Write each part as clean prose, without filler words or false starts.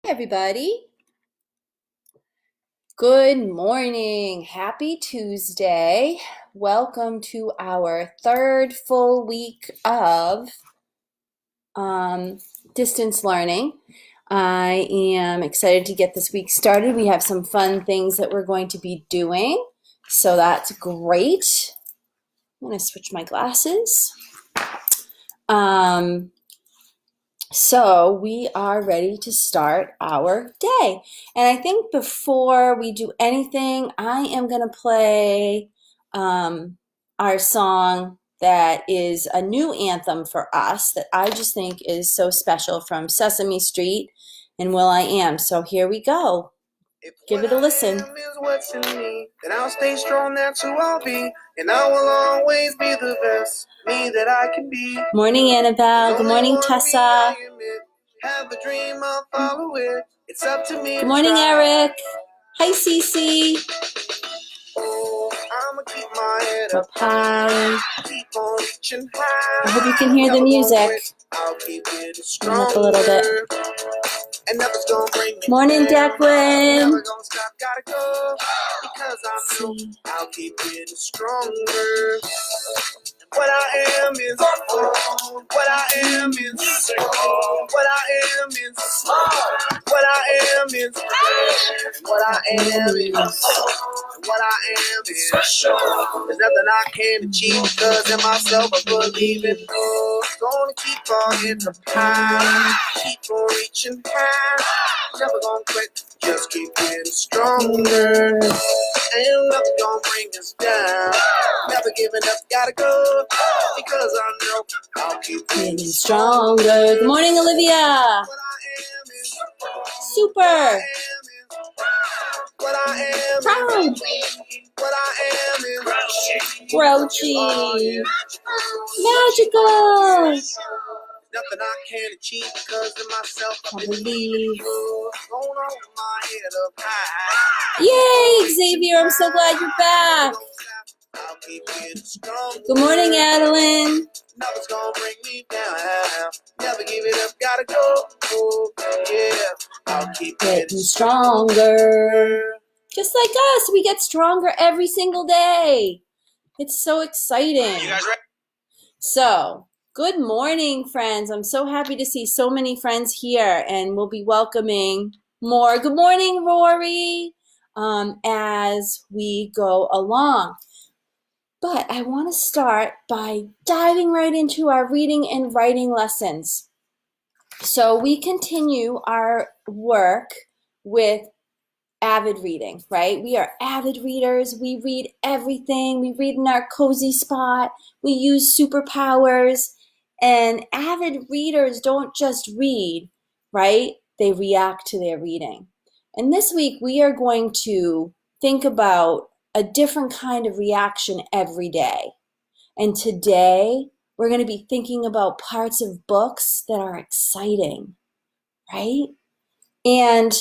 Everybody. Good morning. Happy Tuesday. Welcome to our third full week of distance learning. I am excited to get this week started. We have some fun things that we're going to be doing, so that's great. I'm going to switch my glasses. So we are ready to start our day. And I think before we do anything, I am going to play our song that is a new anthem for us that I just think is so special from Sesame Street and will.i.am. So here we go. Give it a listen. If what I am is what's in me, then I'll stay strong, that's who I'll be, and I will always be the best me that I can be. Morning, Annabelle. Good morning, Tessa. Have a dream, I'll follow it. It's up to me. Good morning, Eric. Hi, Cece. Oh, I'ma keep my head up high. Keep on reaching high. I hope you can hear the music. I'll keep it strong up a little bit. And nothing's gonna bring me morning, Declan. Never gonna stop, gotta go. Because I know I'll keep getting stronger. What I am is what I am is what I am is what I am is what I am is what I am is. There's nothing I can achieve because in myself I believe in. Gonna keep on getting up high, keep on reaching high. Never gonna quit, just keep getting stronger. Ain't nothing gonna bring us down. Never giving up, gotta go. Because I know I'll keep getting stronger. Good morning, Olivia. Super. What I am, proud. What I am is grouchy. Magical. Nothing I can achieve because of myself. I believe. Going on my head up high. Yay, Xavier! I'm so glad you're back. Good morning, Adeline. Nothing's gonna bring me down. Never give it up, gotta go. Oh, yeah, I'll keep getting stronger. Just like us, we get stronger every single day. It's so exciting. You guys ready? So, good morning, friends. I'm so happy to see so many friends here, and we'll be welcoming more. Good morning, Rory, as we go along. But I want to start by diving right into our reading and writing lessons. So we continue our work with avid reading, right? We are avid readers. We read everything. We read in our cozy spot. We use superpowers. And avid readers don't just read, right? They react to their reading. And this week we are going to think about a different kind of reaction every day. And today we're going to be thinking about parts of books that are exciting, right? And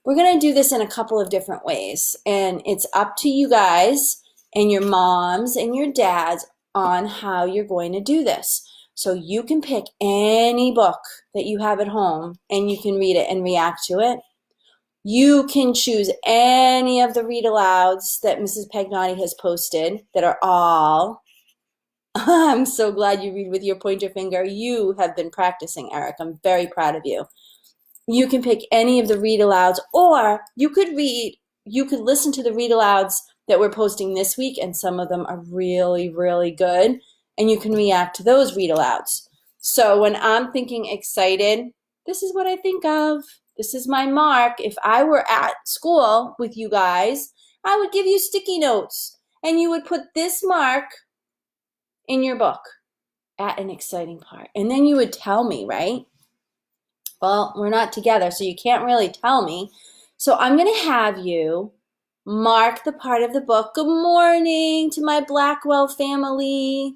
we're going to do this in a couple of different ways. And it's up to you guys and your moms and your dads on how you're going to do this. So you can pick any book that you have at home and you can read it and react to it. You can choose any of the read alouds that Mrs. Pagnotti has posted that are all, I'm so glad you read with your pointer finger. You have been practicing, Eric. I'm very proud of you. You can pick any of the read alouds, or you could listen to the read alouds that we're posting this week, and some of them are really, really good, and you can react to those read alouds. So when I'm thinking excited, this is what I think of. This is my mark. If I were at school with you guys, I would give you sticky notes, and you would put this mark in your book at an exciting part. And then you would tell me, right? Well, we're not together, so you can't really tell me. So I'm going to have you mark the part of the book. Good morning to my Blackwell family.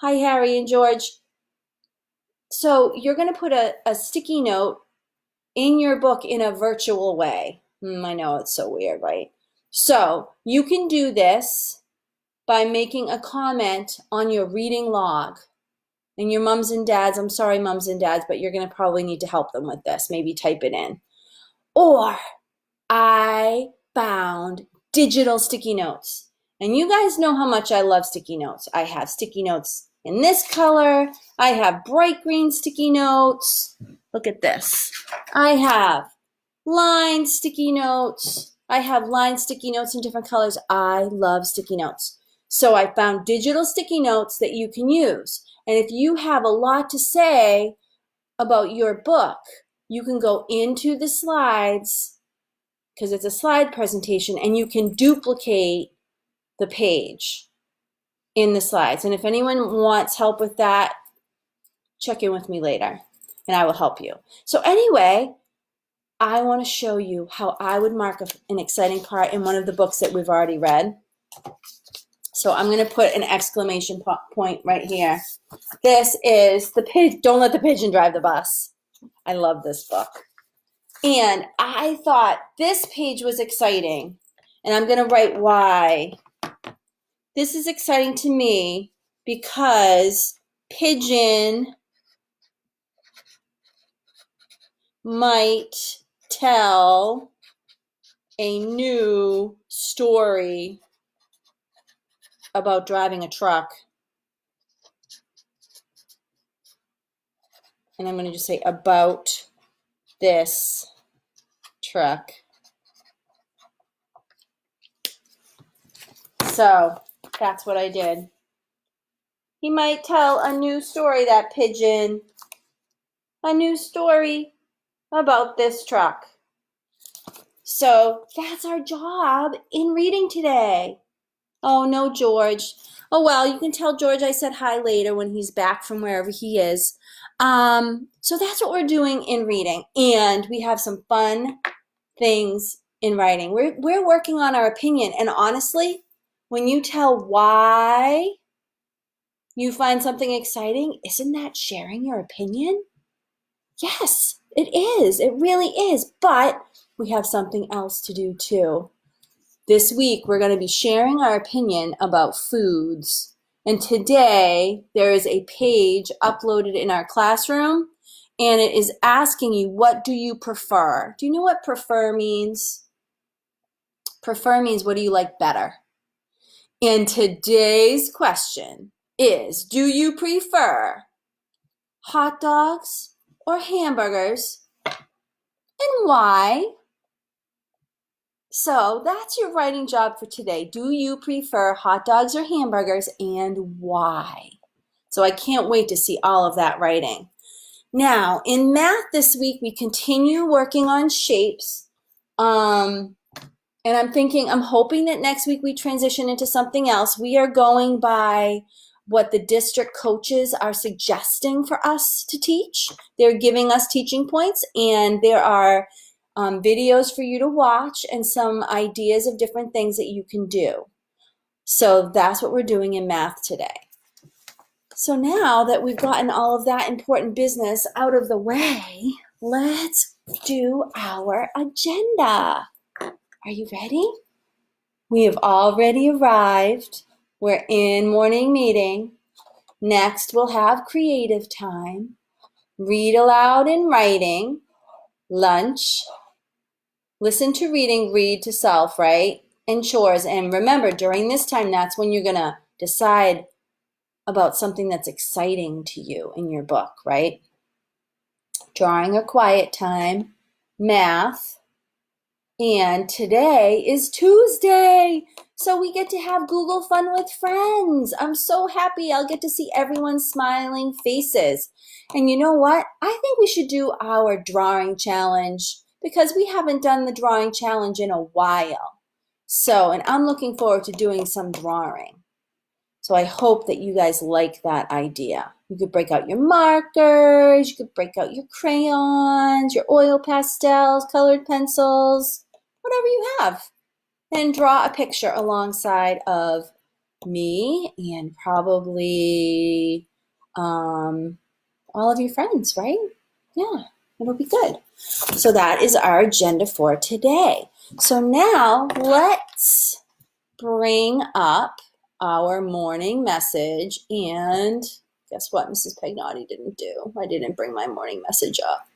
Hi, Harry and George. So you're going to put a sticky note in your book in a virtual way. I know it's so weird, right? So you can do this by making a comment on your reading log. And your mums and dads, I'm sorry, mums and dads, but you're going to probably need to help them with this. Maybe type it in. Or I found digital sticky notes. And you guys know how much I love sticky notes. I have sticky notes in this color. I have bright green sticky notes. Look at this. I have line sticky notes. I have line sticky notes in different colors. I love sticky notes. So I found digital sticky notes that you can use. And if you have a lot to say about your book, you can go into the slides, because it's a slide presentation, and you can duplicate the page in the slides. And if anyone wants help with that, check in with me later and I will help you. So anyway, I want to show you how I would mark an exciting part in one of the books that we've already read. So I'm going to put an exclamation point right here. This is the pig. Don't let the pigeon drive the bus. I love this book. And I thought this page was exciting. And I'm going to write why. This is exciting to me because pigeon might tell a new story about driving a truck. And I'm going to just say about this truck. So that's what I did. He might tell a new story, that pigeon, a new story about this truck. So that's our job in reading today. Oh, no, George. Oh, well, you can tell George I said hi later when he's back from wherever he is. So that's what we're doing in reading. And we have some fun things in writing. We're working on our opinion. And honestly, when you tell why you find something exciting, isn't that sharing your opinion? Yes, it is. It really is. But we have something else to do too. This week, we're going to be sharing our opinion about foods. And today, there is a page uploaded in our classroom, and it is asking you, what do you prefer? Do you know what prefer means? Prefer means, what do you like better? And today's question is, do you prefer hot dogs or hamburgers? And why? So that's your writing job for today. Do you prefer hot dogs or hamburgers, and why? So I can't wait to see all of that writing. Now, in math this week, we continue working on shapes. And I'm hoping that next week we transition into something else. We are going by what the district coaches are suggesting for us to teach. They're giving us teaching points, and there are videos for you to watch and some ideas of different things that you can do. So that's what we're doing in math today. So now that we've gotten all of that important business out of the way, let's do our agenda. Are you ready? We have already arrived. We're in morning meeting. Next, we'll have creative time, read aloud and writing, lunch, listen to reading, read to self, right? And chores. And remember, during this time, that's when you're going to decide about something that's exciting to you in your book, right? Drawing or quiet time, math, and today is Tuesday, so we get to have Google Fun with Friends. I'm so happy. I'll get to see everyone's smiling faces. And you know what? I think we should do our drawing challenge because we haven't done the drawing challenge in a while. So, and I'm looking forward to doing some drawing. So I hope that you guys like that idea. You could break out your markers, you could break out your crayons, your oil pastels, colored pencils, whatever you have, and draw a picture alongside of me and probably all of your friends, right? Yeah, it'll be good. So that is our agenda for today. So now let's bring up our morning message, and guess what Mrs. Pagnotti didn't do? I didn't bring my morning message up.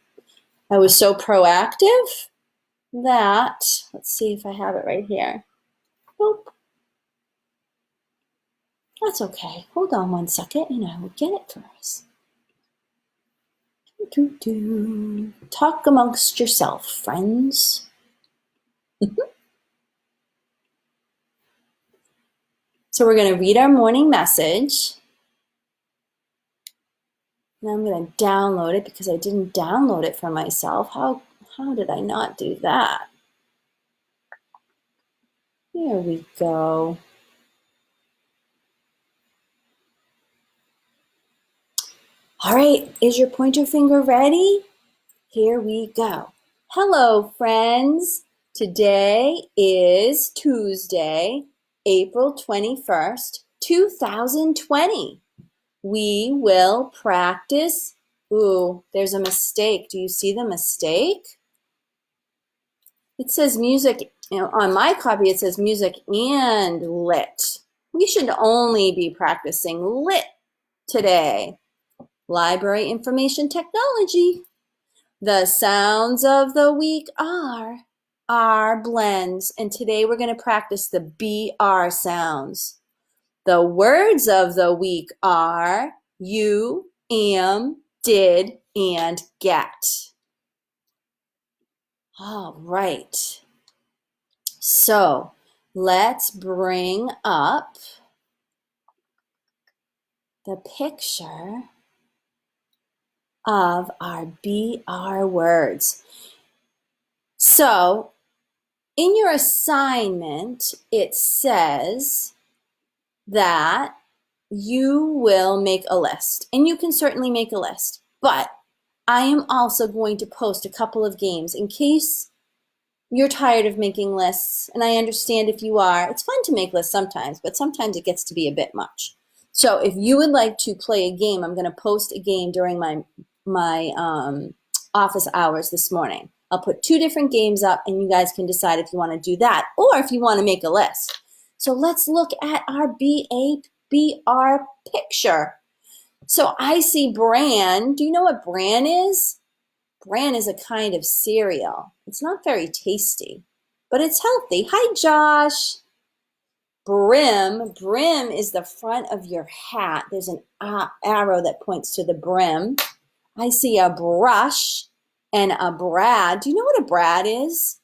I was so proactive that, let's see if I have it right here. Nope. That's okay. Hold on one second and I will get it for us. Talk amongst yourself, friends. So we're going to read our morning message. Now I'm going to download it because I didn't download it for myself. How did I not do that? Here we go. All right, is your pointer finger ready? Here we go. Hello, friends. Today is Tuesday, April 21st, 2020. We will practice. Ooh, there's a mistake. Do you see the mistake? It says music, on my copy it says music and lit. We should only be practicing lit today. Library information technology. The sounds of the week are R blends, and today we're going to practice the BR sounds. The words of the week are you, am, did, and get. All right. So let's bring up the picture of our BR words. So in your assignment, it says that you will make a list, and you can certainly make a list, but I am also going to post a couple of games in case you're tired of making lists, and I understand if you are. It's fun to make lists sometimes, but sometimes it gets to be a bit much. So if you would like to play a game, I'm going to post a game during my office hours this morning. I'll put 2 different games up, and you guys can decide if you want to do that or if you want to make a list. So let's look at our BR picture. So I see bran. Do you know what bran is? Bran is a kind of cereal. It's not very tasty, but it's healthy. Hi, Josh. Brim is the front of your hat. There's an arrow that points to the brim. I see a brush and a brad. Do you know what a brad is?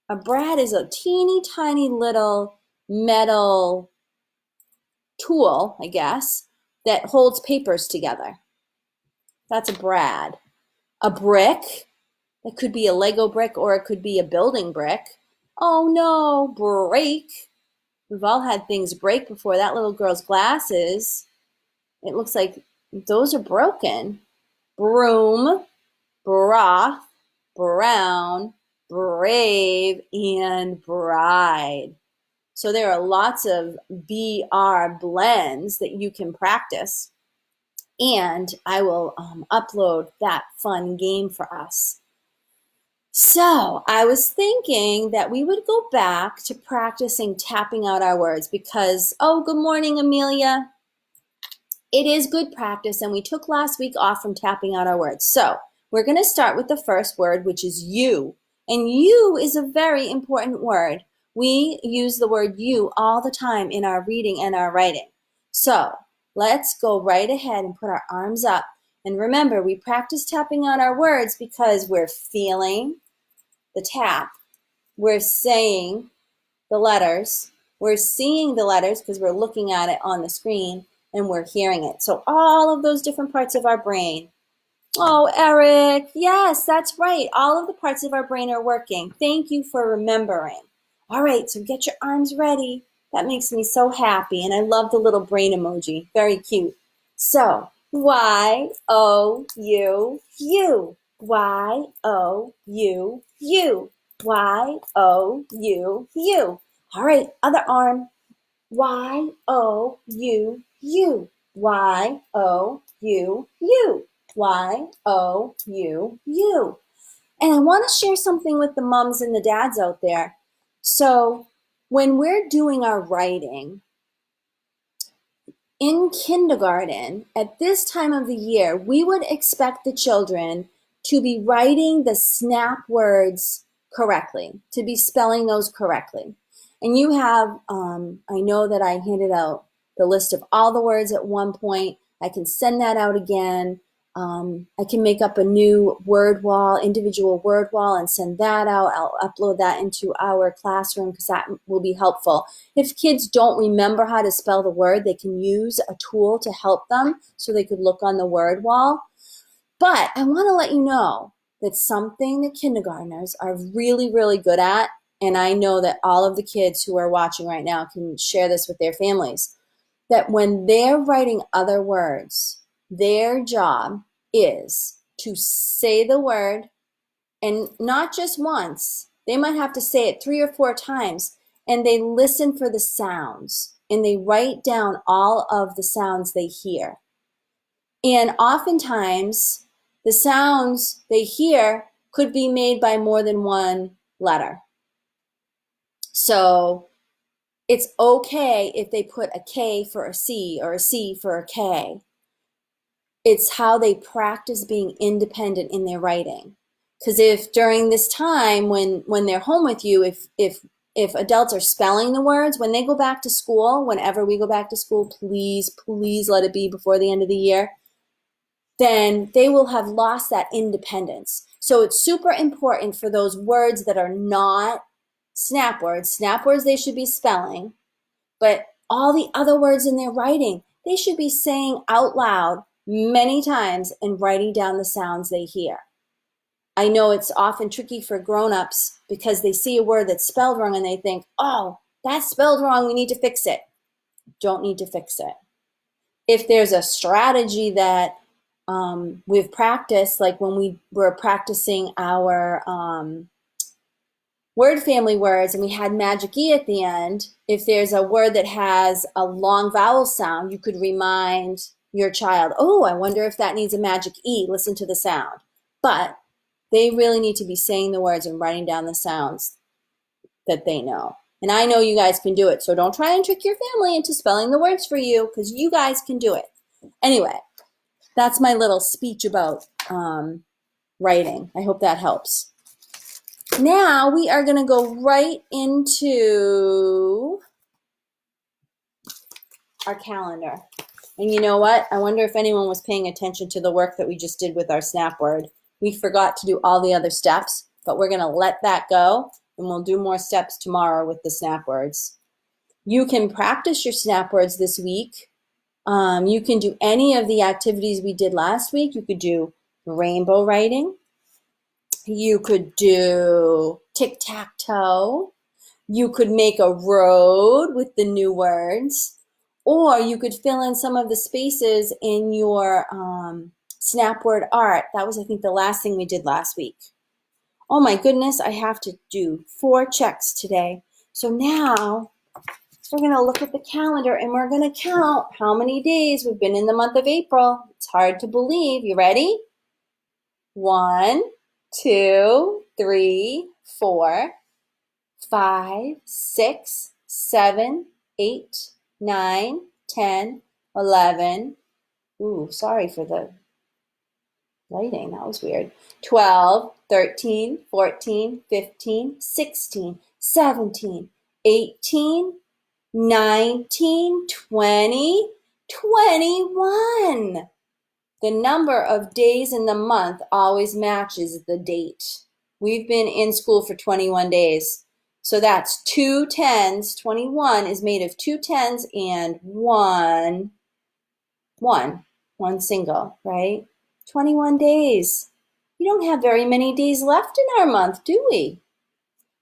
A brad is a teeny tiny little metal tool, I guess, that holds papers together. That's a brad. A brick. It could be a Lego brick or it could be a building brick. Oh no, break. We've all had things break before. That little girl's glasses, it looks like those are broken. Broom, broth, brown, brave, and bride. So there are lots of BR blends that you can practice. And I will upload that fun game for us. So I was thinking that we would go back to practicing tapping out our words because, oh, good morning, Amelia. It is good practice, and we took last week off from tapping out our words. So we're going to start with the first word, which is you. And you is a very important word. We use the word you all the time in our reading and our writing. So let's go right ahead and put our arms up. And remember, we practice tapping out our words because we're feeling the tap. We're saying the letters. We're seeing the letters because we're looking at it on the screen, and we're hearing it. So all of those different parts of our brain. Oh, Eric, yes, that's right. All of the parts of our brain are working. Thank you for remembering. All right, so get your arms ready. That makes me so happy, and I love the little brain emoji. Very cute. So, Y-O-U, you. Y-O-U, you. Y-O-U, you. All right, other arm. Y-O-U, you. Y-O-U, you. Y-O-U, you. And I want to share something with the moms and the dads out there. So when we're doing our writing, in kindergarten, at this time of the year, we would expect the children to be writing the snap words correctly, to be spelling those correctly. And you have, I know that I handed out the list of all the words at one point. I can send that out again. I can make up a new word wall, individual word wall, and send that out. I'll upload that into our classroom because that will be helpful. If kids don't remember how to spell the word, they can use a tool to help them so they could look on the word wall. But I want to let you know that something that kindergartners are really, really good at, and I know that all of the kids who are watching right now can share this with their families, that when they're writing other words, their job is to say the word, and not just once. They might have to say it 3 or 4 times, and they listen for the sounds, and they write down all of the sounds they hear. And oftentimes, the sounds they hear could be made by more than one letter. So it's okay if they put a K for a C or a C for a K. It's how they practice being independent in their writing. Because if during this time when they're home with you, if adults are spelling the words, when they go back to school, whenever we go back to school, please let it be before the end of the year, then they will have lost that independence. So it's super important for those words that are not snap words they should be spelling, but all the other words in their writing, they should be saying out loud many times and writing down the sounds they hear. I know it's often tricky for grown-ups because they see a word that's spelled wrong and they think, oh, that's spelled wrong, we need to fix it. Don't need to fix it. If there's a strategy that we've practiced, like when we were practicing our word family words and we had magic E at the end, if there's a word that has a long vowel sound, you could remind your child, oh, I wonder if that needs a magic E, listen to the sound. But they really need to be saying the words and writing down the sounds that they know. And I know you guys can do it, so don't try and trick your family into spelling the words for you, because you guys can do it. Anyway, that's my little speech about writing. I hope that helps. Now we are going to go right into our calendar. And you know what? I wonder if anyone was paying attention to the work that we just did with our snap word. We forgot to do all the other steps, but we're going to let that go, and we'll do more steps tomorrow with the snap words. You can practice your snap words this week. You can do any of the activities we did last week. You could do rainbow writing. You could do tic-tac-toe. You could make a road with the new words. Or you could fill in some of the spaces in your snap word art. That was, I think, the last thing we did last week. Oh my goodness, I have to do 4 checks today. So now we're going to look at the calendar and we're going to count how many days we've been in the month of April. It's hard to believe. You ready? 1, 2, 3, 4, 5, 6, 7, 8, 9, 10, 11. Ooh, sorry for the lighting. That was weird. 12, 13, 14, 15, 16, 17, 18, 19, 20, 21. The number of days in the month always matches the date. We've been in school for 21 days. So that's 2 10s. 21 is made of 2 10s and one single, right? 21 days. We don't have very many days left in our month, do we?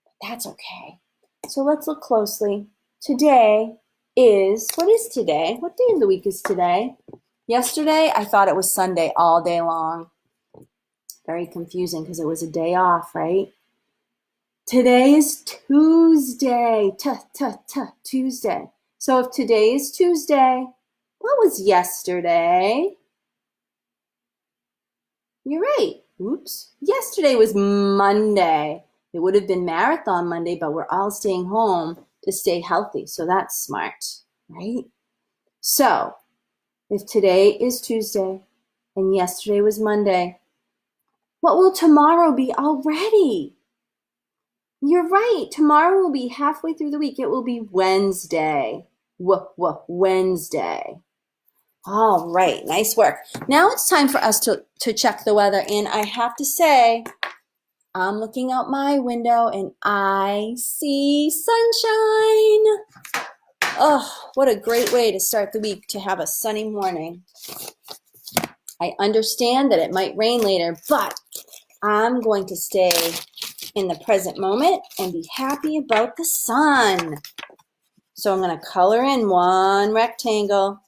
But that's okay. So let's look closely. Today is, what is today? What day of the week is today? Yesterday, I thought it was Sunday all day long. Very confusing because it was a day off, right? Today is Tuesday. Tuesday. So if today is Tuesday, what was yesterday? You're right. Oops. Yesterday was Monday. It would have been Marathon Monday, but we're all staying home to stay healthy. So that's smart, right? So if today is Tuesday and yesterday was Monday, what will tomorrow be already? You're right. Tomorrow will be halfway through the week. It will be Wednesday. Wednesday. All right, nice work. Now it's time for us to check the weather. And I have to say, I'm looking out my window and I see sunshine. Oh, what a great way to start the week, to have a sunny morning. I understand that it might rain later, but I'm going to stay in the present moment and be happy about the sun. So I'm going to color in one rectangle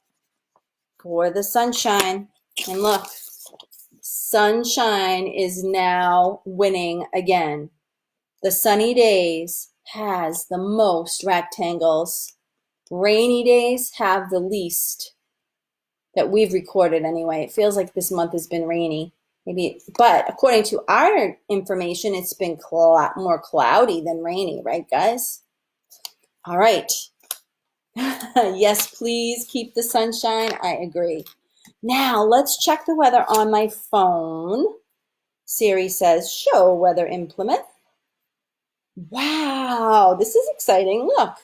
for the sunshine. And look, sunshine is now winning again. The sunny days has the most rectangles. Rainy days have the least that we've recorded anyway. It feels like this month has been rainy. Maybe, but according to our information, it's been more cloudy than rainy, right, guys? All right. Yes, please keep the sunshine. I agree. Now, let's check the weather on my phone. Siri says, show weather in Plymouth. Wow, this is exciting. Look.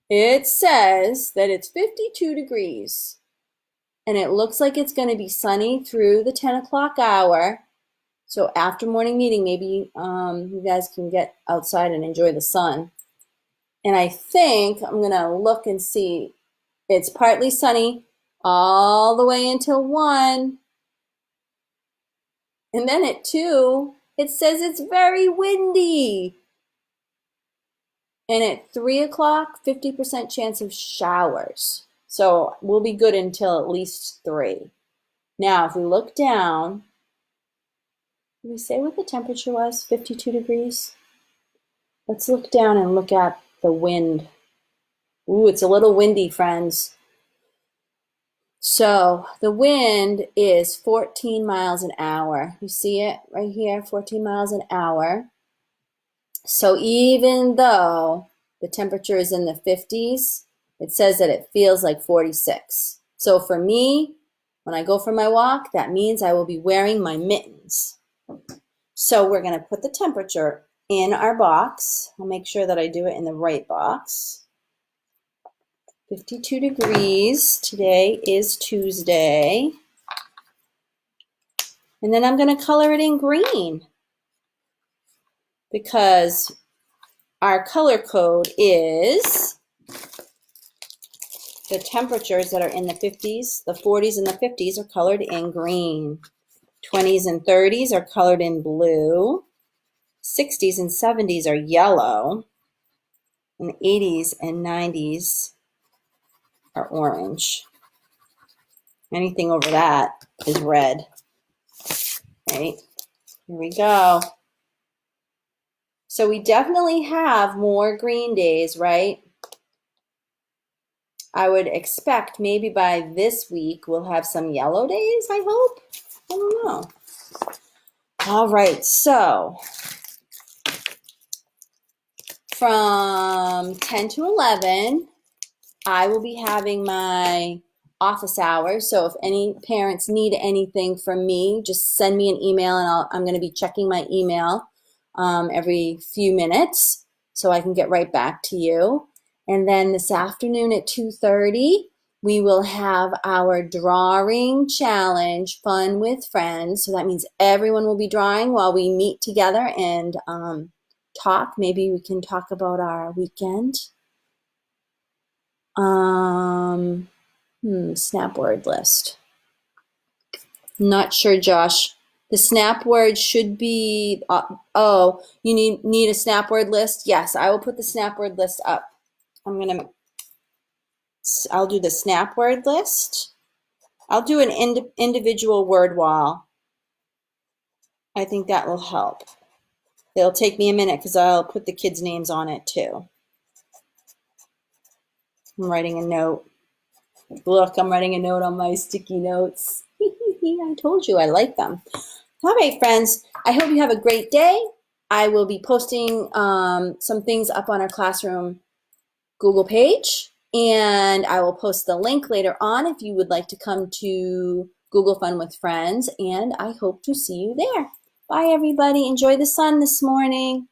It says that it's 52 degrees. And it looks like it's going to be sunny through the 10 o'clock hour. So after morning meeting, maybe you guys can get outside and enjoy the sun. And I think I'm going to look and see. It's partly sunny all the way until 1. And then at 2, it says it's very windy. And at 3 o'clock, 50% chance of showers. So we'll be good until at least 3. Now, if we look down, did we say what the temperature was? 52 degrees? Let's look down and look at the wind. Ooh, it's a little windy, friends. So the wind is 14 miles an hour. You see it right here, 14 miles an hour. So even though the temperature is in the 50s, it says that it feels like 46. So for me, when I go for my walk, that means I will be wearing my mittens. So we're going to put the temperature in our box. I'll make sure that I do it in the right box. 52 degrees. Today is Tuesday. And then I'm going to color it in green, because our color code is the temperatures that are in the 50s, the 40s and the 50s are colored in green. 20s and 30s are colored in blue. 60s and 70s are yellow. And 80s and 90s are orange. Anything over that is red. Right? Here we go. So we definitely have more green days, right? I would expect maybe by this week we'll have some yellow days, I hope. I don't know. All right, so from 10 to 11, I will be having my office hours. So if any parents need anything from me, just send me an email, and I'm going to be checking my email every few minutes so I can get right back to you. And then this afternoon at 2:30, we will have our drawing challenge, fun with friends. So that means everyone will be drawing while we meet together and talk. Maybe we can talk about our weekend. Snap word list. Not sure, Josh. The snap word should be, you need a snap word list? Yes, I will put the snap word list up. I'll do the snap word list. I'll do an individual word wall. I think that will help. It'll take me a minute because I'll put the kids' names on it too. I'm writing a note. Look, I'm writing a note on my sticky notes. I told you I like them. All right, friends. I hope you have a great day. I will be posting some things up on our classroom Google page, and I will post the link later on if you would like to come to Google Fun with Friends, and I hope to see you there. Bye, everybody. Enjoy the sun this morning.